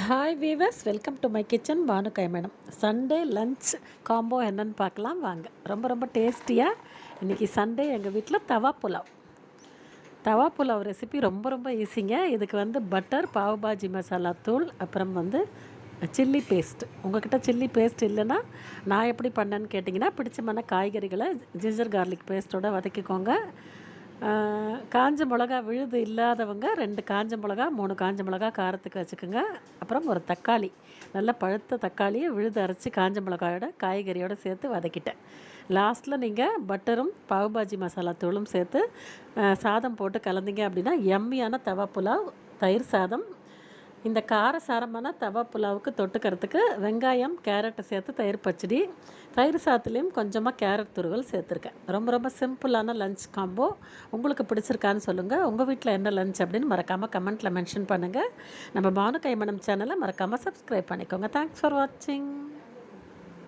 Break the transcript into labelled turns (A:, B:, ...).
A: Hi viewers, welcome to my kitchen பானுக்காய் madam. Sunday lunch combo என்னன்னு பார்க்கலாம் வாங்க. ரொம்ப டேஸ்டியாக இன்றைக்கி சண்டே எங்கள் வீட்டில் தவா புலாவ் ரெசிபி ரொம்ப ஈஸிங்க. இதுக்கு பட்டர், பாவ் பாஜி மசாலா தூள், அப்புறம் சில்லி பேஸ்ட். உங்கள்கிட்ட சில்லி பேஸ்ட் இல்லைன்னா நான் எப்படி பண்ணேன்னு கேட்டிங்கன்னா, பிடிச்சமான காய்கறிகளை ஜிஞ்சர் கார்லிக் பேஸ்ட்டோடு வதக்கிக்கோங்க. காஞ்ச மிளகா விழுது இல்லாதவங்க 2 காஞ்ச மிளகா 3 காஞ்ச மிளகா காரத்துக்கு வச்சுக்கோங்க. அப்புறம் ஒரு தக்காளி, நல்ல பழுத்த தக்காளியை விழுது அரைச்சி காஞ்ச மிளகாயோட காய்கறியோடு சேர்த்து வதக்கிட்டேன். லாஸ்ட்டில் நீங்கள் பட்டரும் பாவ் பாஜி மசாலா தூளும் சேர்த்து சாதம் போட்டு கலந்தீங்க அப்படின்னா எம்மியான தவா புலாவ், தயிர் சாதம். இந்த காரசாரமான தவா புலாவுக்கு தொட்டுக்கிறதுக்கு வெங்காயம், கேரட்டை சேர்த்து தயிர் பச்சடி, தயிர் சாதத்துலேயும் கொஞ்சமாக கேரட் துருவல் சேர்த்துருக்கேன். ரொம்ப சிம்பிளான லஞ்ச் காம்போ. உங்களுக்கு பிடிச்சிருக்கான்னு சொல்லுங்கள். உங்கள் வீட்டில் என்ன லஞ்ச் அப்படின்னு மறக்காமல் கமெண்ட்டில் மென்ஷன் பண்ணுங்கள். நம்ம பானுக்காய் மேடம் சேனலை மறக்காமல் சப்ஸ்கிரைப் பண்ணிக்கோங்க. தேங்க்ஸ் ஃபார் வாட்சிங்.